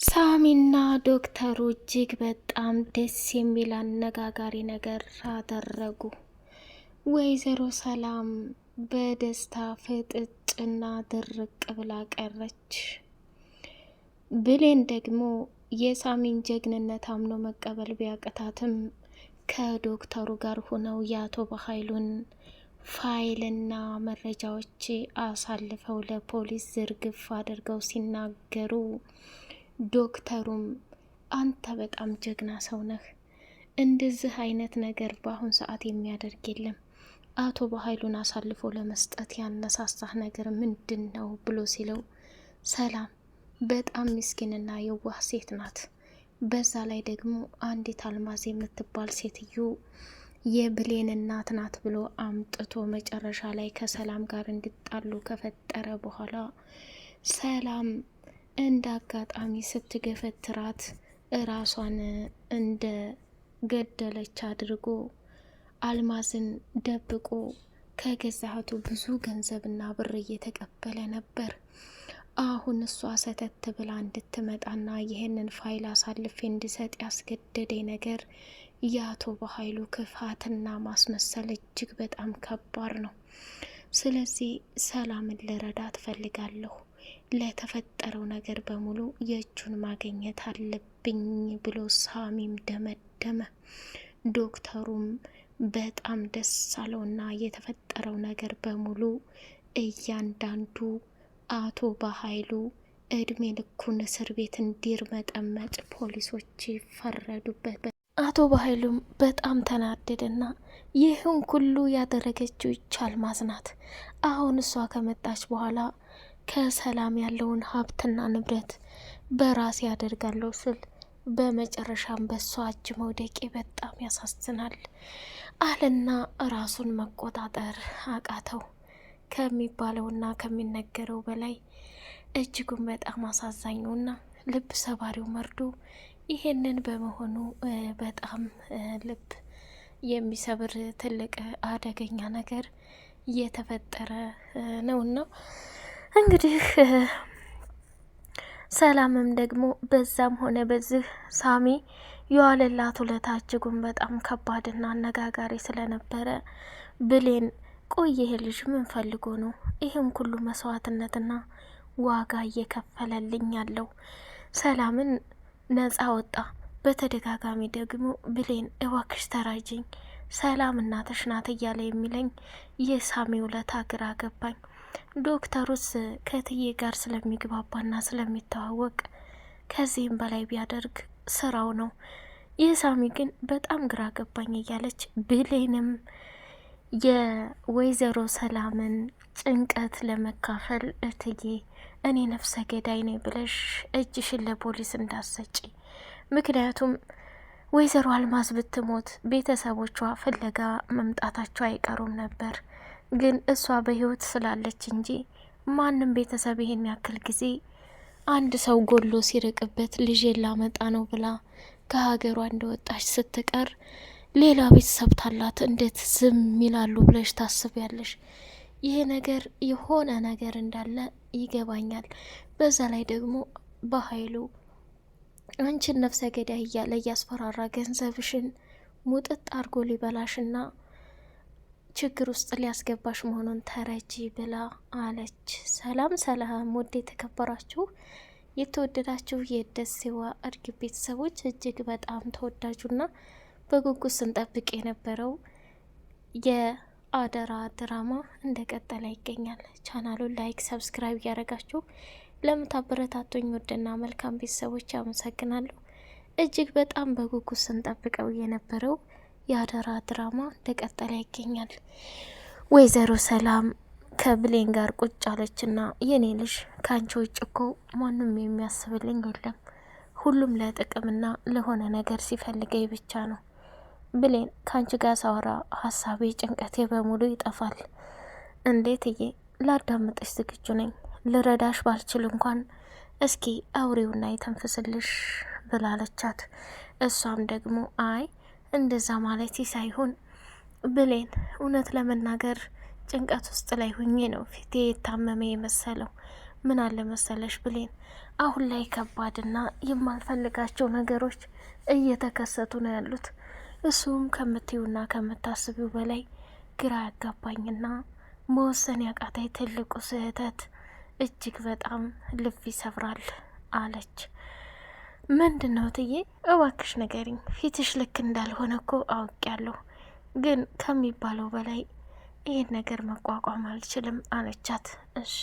ሳሚና ዶክተሩ እጅግ በጣም ደስ የሚል አነጋጋሪ ነገር አደረጉ። ወይዘሮ ሰላም በደስታ ፍጥጭና ድርቅ ብላ ቀረች። ብሌን ደግሞ የሳሚን ጀግንነት አምኖ መቀበል ቢያቅታትም ከዶክተሩ ጋር ሆነው የአቶ በኃይሉን ፋይልና መረጃዎች አሳልፈው ለፖሊስ ዝርግፍ አድርገው ሲናገሩ ዶክተሩም አንተ በጣም ጀግና ሰው ነህ፣ እንደዚህ አይነት ነገር በአሁን ሰዓት የሚያደርግ የለም፣ አቶ በኃይሉን አሳልፎ ለመስጠት ያነሳሳህ ነገር ምንድን ነው ብሎ ሲለው፣ ሰላም በጣም ምስኪንና የዋህ ሴት ናት፣ በዛ ላይ ደግሞ አንዲት አልማዝ የምትባል ሴትዮ የብሌን እናት ናት ብሎ አምጥቶ መጨረሻ ላይ ከሰላም ጋር እንዲጣሉ ከፈጠረ በኋላ ሰላም እንደ አጋጣሚ ስትገፈትራት ራሷን እንደ ገደለች አድርጎ አልማዝን ደብቆ ከገዛህቱ ብዙ ገንዘብና ብር እየተቀበለ ነበር። አሁን እሷ ሰተት ብላ እንድትመጣና ይህንን ፋይል አሳልፌ እንድሰጥ ያስገደደኝ ነገር የአቶ በኃይሉ ክፋትና ማስመሰል እጅግ በጣም ከባድ ነው። ስለዚህ ሰላምን ልረዳ ትፈልጋለሁ፣ ለተፈጠረው ነገር በሙሉ የእጁን ማግኘት አለብኝ ብሎ ሳሚም ደመደመ። ዶክተሩም በጣም ደስ አለውና የተፈጠረው ነገር በሙሉ እያንዳንዱ አቶ በኃይሉ እድሜ ልኩን እስር ቤት እንዲርመጠመጥ ፖሊሶች ፈረዱበት። አቶ በኃይሉም በጣም ተናደደና ይህን ሁሉ ያደረገችው ይች አልማዝ ናት፣ አሁን እሷ ከመጣች በኋላ ከሰላም ያለውን ሀብትና ንብረት በራሴ ያደርጋለሁ ስል በመጨረሻም በሷ እጅ መውደቄ በጣም ያሳዝናል አለና ራሱን መቆጣጠር አቃተው። ከሚባለውና ከሚነገረው በላይ እጅጉን በጣም አሳዛኙና ልብ ሰባሪው መርዶ ይሄንን በመሆኑ በጣም ልብ የሚሰብር ትልቅ አደገኛ ነገር እየተፈጠረ ነውና እንግዲህ ሰላምም ደግሞ በዛም ሆነ በዚህ ሳሚ የዋለላት ውለታ እጅጉን በጣም ከባድና አነጋጋሪ ስለነበረ ብሌን ቆይ ይሄ ልጅ ምን ፈልጎ ነው ይህን ሁሉ መስዋዕትነትና ዋጋ እየከፈለልኝ ያለው? ሰላምን ነጻ ወጣ። በተደጋጋሚ ደግሞ ብሌን እባክሽ ተራጅኝ፣ ሰላም እናትሽ ናት እያለ የሚለኝ የሳሚ ውለታ ግራ ገባኝ። ዶክተሩስ ከትዬ ጋር ስለሚግባባና ስለሚተዋወቅ ከዚህም በላይ ቢያደርግ ስራው ነው። የሳሚ ግን በጣም ግራ ገባኝ እያለች ብሌንም የወይዘሮ ሰላምን ጭንቀት ለመካፈል እትዬ እኔ ነፍሰ ገዳይ ነኝ ብለሽ እጅሽን ለፖሊስ እንዳሰጪ፣ ምክንያቱም ወይዘሮ አልማዝ ብትሞት ቤተሰቦቿ ፍለጋ መምጣታቸው አይቀሩም ነበር። ግን እሷ በህይወት ስላለች እንጂ ማንም ቤተሰብ ይሄን ያክል ጊዜ አንድ ሰው ጎሎ ሲርቅበት ልጄን ላመጣ ነው ብላ ከሀገሯ እንደወጣች ስትቀር ሌላ ቤተሰብ ታላት እንዴት ዝም ይላሉ ብለሽ ታስቢያለሽ? ይሄ ነገር የሆነ ነገር እንዳለ ይገባኛል። በዛ ላይ ደግሞ በኃይሉ አንቺን ነፍሰ ገዳይ እያለ እያስፈራራ ገንዘብሽን ሙጥጥ አርጎ ሊበላሽና ችግር ውስጥ ሊያስገባሽ መሆኑን ተረጂ ብላ አለች። ሰላም ሰላም! ውድ የተከበራችሁ የተወደዳችሁ የደሴዋ እርግብ ቤተሰቦች እጅግ በጣም ተወዳጁና በጉጉት ስንጠብቅ የነበረው የአደራ ድራማ እንደቀጠለ ይገኛል። ቻናሉን ላይክ፣ ሰብስክራይብ እያደረጋችሁ ለምታበረታቱኝ ውድና መልካም ቤተሰቦች አመሰግናለሁ። እጅግ በጣም በጉጉት ስንጠብቀው የነበረው የአደራ ድራማ እንደቀጠለ ይገኛል። ወይዘሮ ሰላም ከብሌን ጋር ቁጭ አለችና የኔ ልጅ ከአንቺ ውጭ እኮ ማንም የሚያስብልኝ የለም፣ ሁሉም ለጥቅምና ለሆነ ነገር ሲፈልገኝ ብቻ ነው። ብሌን ከአንቺ ጋር ሳወራ ሀሳቤ፣ ጭንቀቴ በሙሉ ይጠፋል። እንዴትዬ? ላዳምጥሽ ዝግጁ ነኝ። ልረዳሽ ባልችል እንኳን እስኪ አውሬውና የተንፍስልሽ ብላለቻት። እሷም ደግሞ አይ እንደዛ ማለት ሳይሆን ብሌን፣ እውነት ለመናገር ጭንቀት ውስጥ ላይ ሁኜ ነው ፊቴ የታመመ የመሰለው። ምን አለ መሰለሽ ብሌን፣ አሁን ላይ ከባድና የማልፈልጋቸው ነገሮች እየተከሰቱ ነው ያሉት። እሱም ከምትዩና ከምታስቢው በላይ ግራ ያጋባኝና መወሰን ያቃታይ ትልቁ ስህተት እጅግ በጣም ልብ ይሰብራል አለች። ምንድን ነው እትዬ? እባክሽ ንገሪኝ። ፊትሽ ልክ እንዳልሆነ እኮ አውቄያለሁ፣ ግን ከሚባለው በላይ ይህን ነገር መቋቋም አልችልም አለቻት። እሺ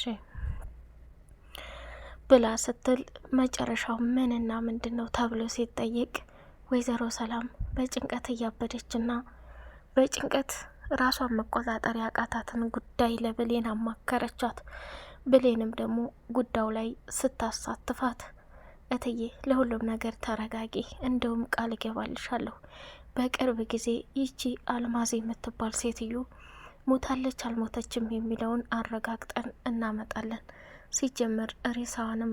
ብላ ስትል መጨረሻው ምንና ምንድን ነው ተብሎ ሲጠይቅ ወይዘሮ ሰላም በጭንቀት እያበደችና በጭንቀት ራሷን መቆጣጠር ያቃታትን ጉዳይ ለብሌን አማከረቻት። ብሌንም ደግሞ ጉዳዩ ላይ ስታሳትፋት እትዬ ለሁሉም ነገር ተረጋጊ፣ እንደውም ቃል እገባልሻለሁ በቅርብ ጊዜ ይቺ አልማዝ የምትባል ሴትዮ ሞታለች አልሞተችም የሚለውን አረጋግጠን እናመጣለን። ሲጀመር ሬሳዋንም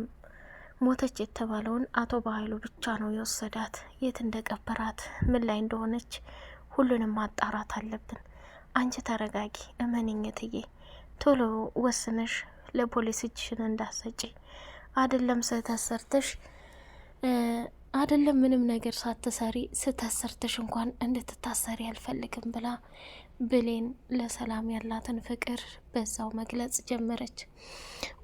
ሞተች የተባለውን አቶ በኃይሉ ብቻ ነው የወሰዳት። የት እንደቀበራት ምን ላይ እንደሆነች ሁሉንም ማጣራት አለብን። አንቺ ተረጋጊ፣ እመኝኝ እትዬ፣ ቶሎ ወስነሽ ለፖሊስ እጅሽን እንዳሰጪ። አይደለም ስህተት ሰርተሽ አይደለም ምንም ነገር ሳትሰሪ ስህተት ሰርተሽ እንኳን እንድትታሰሪ አልፈልግም ብላ ብሌን ለሰላም ያላትን ፍቅር በዛው መግለጽ ጀመረች።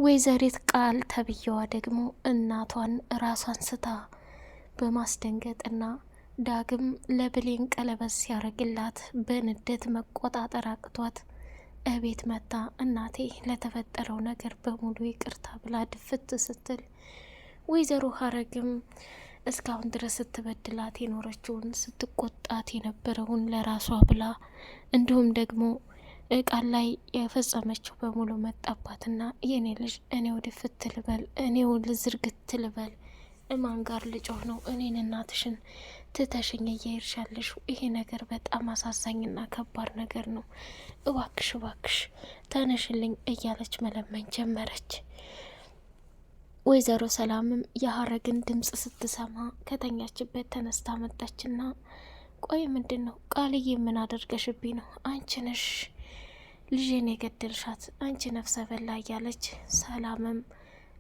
ወይዘሪት ቃል ተብዬዋ ደግሞ እናቷን ራሷን ስታ በማስደንገጥና ዳግም ለብሌን ቀለበት ሲያረግላት በንዴት መቆጣጠር አቅቷት እቤት መታ እናቴ ለተፈጠረው ነገር በሙሉ ይቅርታ ብላ ድፍት ስትል ወይዘሮ ሀረግም እስካሁን ድረስ ስትበድላት የኖረችውን ስትቆጣት የነበረውን ለራሷ ብላ እንዲሁም ደግሞ ቃል ላይ የፈጸመችው በሙሉ መጣባትና የኔ ልጅ እኔው ድፍት ልበል፣ እኔው ልዝርግት ልበል፣ እማን ጋር ልጮህ ነው? እኔን እናትሽን ትተሽኝ እየሄድሻለሽ። ይሄ ነገር በጣም አሳዛኝና ከባድ ነገር ነው። እባክሽ እባክሽ ተነሽልኝ እያለች መለመን ጀመረች። ወይዘሮ ሰላምም የሀረግን ድምጽ ስትሰማ ከተኛችበት ተነስታ መጣችና ቆይ ምንድን ነው ቃልዬ? ምን አደርገሽብኝ ነው? አንቺ ነሽ ልጄን የገደልሻት፣ አንቺ ነፍሰ በላ እያለች ሰላምም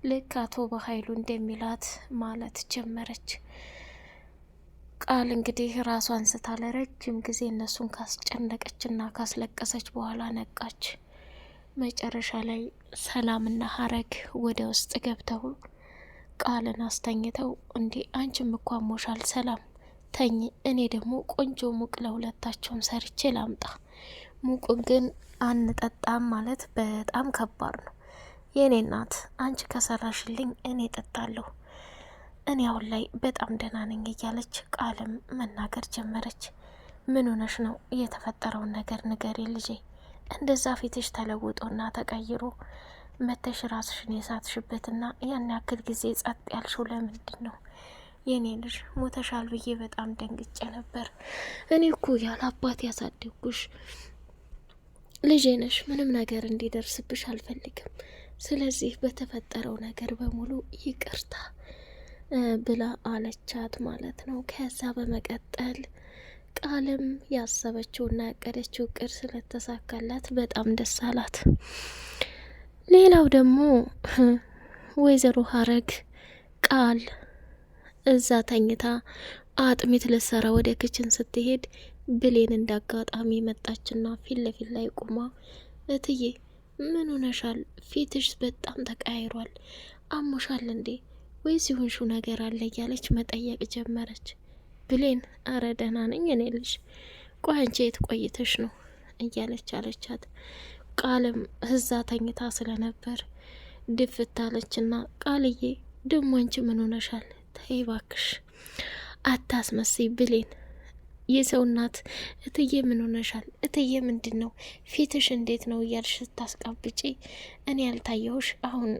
ልክ አቶ በኃይሉ እንደሚላት ማለት ጀመረች። ቃል እንግዲህ ራሷን ስታ ለረጅም ጊዜ እነሱን ካስጨነቀችና ካስለቀሰች በኋላ ነቃች። መጨረሻ ላይ ሰላምና ሀረግ ወደ ውስጥ ገብተው ቃልን አስተኝተው እንዴ አንቺም እኮ አሞሻል ሰላም ተኝ፣ እኔ ደግሞ ቆንጆ ሙቅ ለሁለታቸውም ሰርቼ ላምጣ። ሙቁን ግን አንጠጣም ማለት በጣም ከባድ ነው። የኔ እናት አንቺ ከሰራሽልኝ እኔ ጠጣለሁ፣ እኔ አሁን ላይ በጣም ደህና ነኝ እያለች ቃልም መናገር ጀመረች። ምን ሆነሽ ነው? የተፈጠረውን ነገር ንገሪ ልጄ። እንደዛ ፊትሽ ተለውጦና ተቀይሮ መተሽ ራስሽን የሳትሽበትና ያን ያክል ጊዜ ጸጥ ያልሽው ለምንድን ነው? የኔ ልጅ ሞተሻል ብዬ በጣም ደንግጬ ነበር። እኔ እኮ ያለ አባት ያሳደግኩሽ ልጄ ነሽ። ምንም ነገር እንዲደርስብሽ አልፈልግም። ስለዚህ በተፈጠረው ነገር በሙሉ ይቅርታ ብላ አለቻት ማለት ነው። ከዛ በመቀጠል ቃልም ያሰበችውና ያቀደችው እቅድ ስለተሳካላት በጣም ደስ አላት። ሌላው ደግሞ ወይዘሮ ሀረግ ቃል እዛ ተኝታ አጥሚት ልትሰራ ወደ ክችን ስትሄድ ብሌን እንዳጋጣሚ መጣችና ፊት ለፊት ላይ ቁማ እትዬ ምን ሆነሻል? ፊትሽ በጣም ተቀያይሯል። አሞሻል እንዴ? ወይስ የሆንሽው ነገር አለ? እያለች መጠየቅ ጀመረች። ብሌን አረ ደህና ነኝ እኔ ልጅ፣ ቆይ አንቺ የት ቆይተሽ ነው? እያለች አለቻት። ቃልም እዛ ተኝታ ስለነበር ድፍት አለችና ቃልዬ ደሞ አንቺ ምን ሆነሻል? ተይ እባክሽ አታስመስይ ብሌን፣ የሰው እናት እትዬ ምን ሆነሻል? እትዬ ምንድን ነው? ፊትሽ እንዴት ነው? እያልሽ ስታስቃብጪ እኔ ያልታየሁሽ አሁን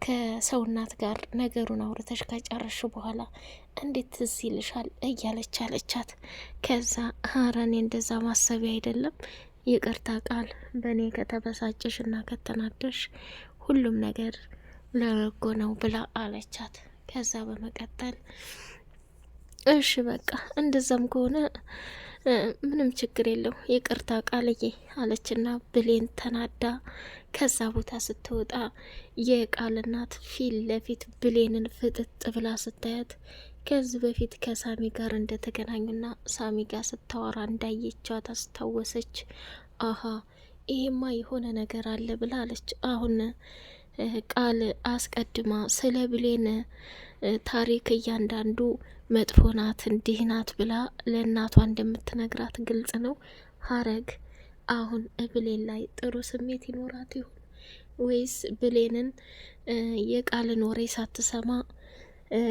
ከሰው እናት ጋር ነገሩን አውርተሽ ከጨረሽ በኋላ እንዴት ትዝ ይልሻል? እያለች አለቻት። ከዛ ኧረ እኔ እንደዛ ማሰቢ አይደለም፣ ይቅርታ ቃል፣ በእኔ ከተበሳጨሽ እና ከተናደሽ ሁሉም ነገር ለበጎ ነው ብላ አለቻት። ከዛ በመቀጠል እሺ በቃ እንደዛም ከሆነ ምንም ችግር የለው ይቅርታ ቃልዬ አለችና ብሌን ተናዳ ከዛ ቦታ ስትወጣ የቃል እናት ፊት ለፊት ብሌንን ፍጥጥ ብላ ስታያት ከዚህ በፊት ከሳሚ ጋር እንደተገናኙና ሳሚ ጋር ስታወራ እንዳየቻት አስታወሰች። አሀ ይሄማ የሆነ ነገር አለ ብላለች። አሁን ቃል አስቀድማ ስለ ብሌን ታሪክ እያንዳንዱ መጥፎ ናት እንዲህ ናት ብላ ለእናቷ እንደምትነግራት ግልጽ ነው። ሀረግ አሁን ብሌን ላይ ጥሩ ስሜት ይኖራት ይሆን ወይስ ብሌንን የቃልን ወሬ ሳትሰማ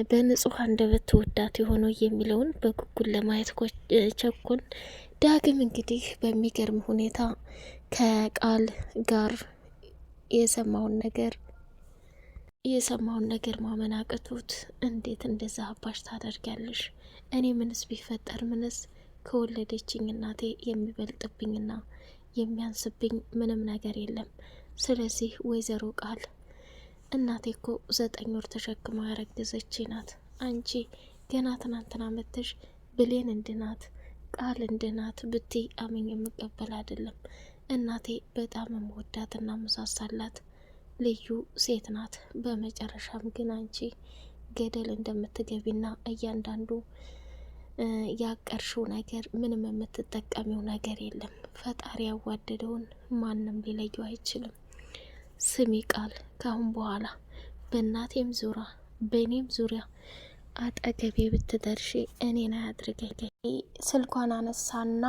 በንጹህ አንደበት ትወዳት የሆነው የሚለውን በጉጉል ለማየት ቸኩን። ዳግም እንግዲህ በሚገርም ሁኔታ ከቃል ጋር የሰማውን ነገር ማመን አቅቶት እንዴት እንደዛ አባሽ ታደርጊያለሽ? እኔ ምንስ ቢፈጠር ምንስ ከወለደችኝ እናቴ የሚበልጥብኝና የሚያንስብኝ ምንም ነገር የለም። ስለዚህ ወይዘሮ ቃል እናቴ እኮ 9 ወር ተሸክማ ያረገዘች ናት። አንቺ ገና ትናንትና መተሽ ብሌን እንድናት ቃል እንድናት ብቲ አምኝ የምቀበል አይደለም። እናቴ በጣም የምወዳትና መሳሳላት ልዩ ሴት ናት። በመጨረሻም ግን አንቺ ገደል እንደምትገቢና እያንዳንዱ ያቀርሽው ነገር ምንም የምትጠቀሚው ነገር የለም። ፈጣሪ ያዋደደውን ማንም ሊለየው አይችልም። ስሚ ቃል፣ ካሁን በኋላ በእናቴም ዙሪያ በእኔም ዙሪያ አጠገቤ ብትደርሺ እኔን አያድርገኝ። ስልኳን አነሳና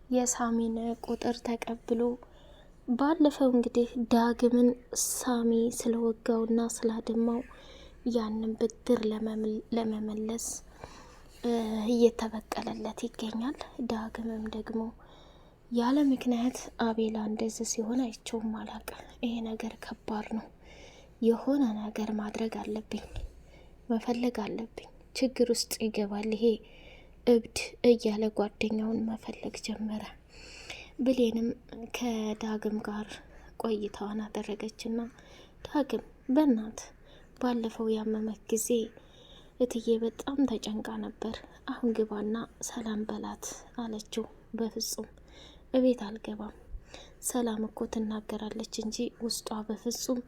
የሳሚን ቁጥር ተቀብሎ ባለፈው እንግዲህ ዳግምን ሳሚ ስለወጋውና ስላደማው ያንን ብድር ለመመለስ እየተበቀለለት ይገኛል። ዳግምም ደግሞ ያለ ምክንያት አቤላ እንደዚህ ሲሆን አይቼውም አላውቅም። ይሄ ነገር ከባድ ነው። የሆነ ነገር ማድረግ አለብኝ፣ መፈለግ አለብኝ። ችግር ውስጥ ይገባል ይሄ እብድ እያለ ጓደኛውን መፈለግ ጀመረ። ብሌንም ከዳግም ጋር ቆይታዋን አደረገችና ዳግም በእናት ባለፈው ያመመት ጊዜ እትዬ በጣም ተጨንቃ ነበር። አሁን ግባና ሰላም በላት አለችው። በፍጹም እቤት አልገባም። ሰላም እኮ ትናገራለች እንጂ ውስጧ በፍጹም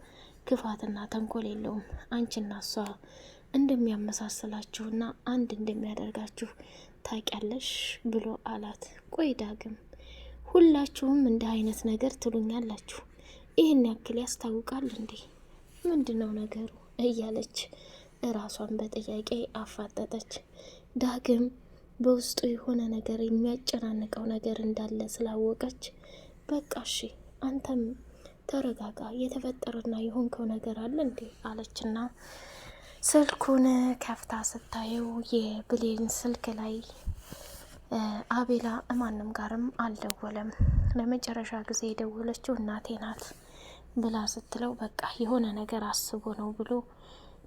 ክፋትና ተንኮል የለውም። አንቺና እሷ እንደሚያመሳስላችሁና አንድ እንደሚያደርጋችሁ ታውቂያለሽ ብሎ አላት። ቆይ ዳግም ሁላችሁም እንደ አይነት ነገር ትሉኛላችሁ፣ ይህን ያክል ያስታውቃል እንዴ? ምንድነው ነገሩ? እያለች ራሷን በጥያቄ አፋጠጠች። ዳግም በውስጡ የሆነ ነገር የሚያጨናንቀው ነገር እንዳለ ስላወቀች በቃ እሺ አንተም ተረጋጋ፣ የተፈጠረና የሆንከው ነገር አለ እንዴ አለችና ስልኩን ከፍታ ስታየው የብሌን ስልክ ላይ አቤላ ማንም ጋርም አልደወለም። ለመጨረሻ ጊዜ የደወለችው እናቴ ናት ብላ ስትለው በቃ የሆነ ነገር አስቦ ነው ብሎ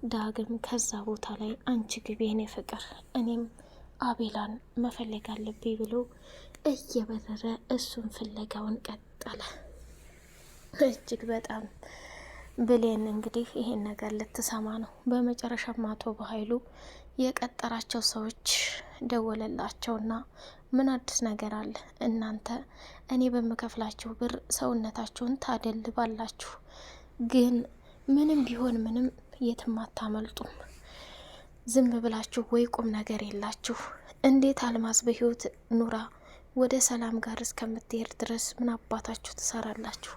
ዳግም ከዛ ቦታ ላይ አንቺ ግቢ የኔ ፍቅር፣ እኔም አቤላን መፈለግ አለብኝ ብሎ እየበረረ እሱን ፍለጋውን ቀጠለ። እጅግ በጣም ብሌን እንግዲህ ይሄን ነገር ልትሰማ ነው። በመጨረሻም አቶ በኃይሉ የቀጠራቸው ሰዎች ደወለላቸውና ምን አዲስ ነገር አለ? እናንተ እኔ በምከፍላችሁ ብር ሰውነታችሁን ታደልባላችሁ፣ ግን ምንም ቢሆን ምንም የትም አታመልጡም። ዝም ብላችሁ ወይ ቁም ነገር የላችሁ። እንዴት አልማዝ በህይወት ኑራ ወደ ሰላም ጋር እስከምትሄድ ድረስ ምን አባታችሁ ትሰራላችሁ?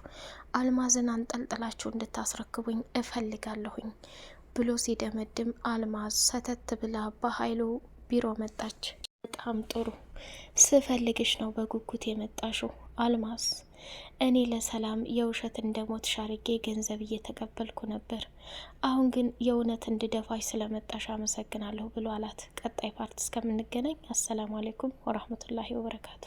አልማዝን አንጠልጥላችሁ እንድታስረክቡኝ እፈልጋለሁኝ ብሎ ሲደመድም አልማዝ ሰተት ብላ በኃይሉ ቢሮ መጣች። በጣም ጥሩ፣ ስፈልግሽ ነው በጉጉት የመጣሽው አልማዝ። እኔ ለሰላም የውሸት እንደሞት ሻርጌ ገንዘብ እየተቀበልኩ ነበር። አሁን ግን የእውነት እንድደፋሽ ስለመጣሽ አመሰግናለሁ ብሎ አላት። ቀጣይ ፓርት እስከምንገናኝ አሰላሙ አሌይኩም ወራህመቱላሂ ወበረካቱ።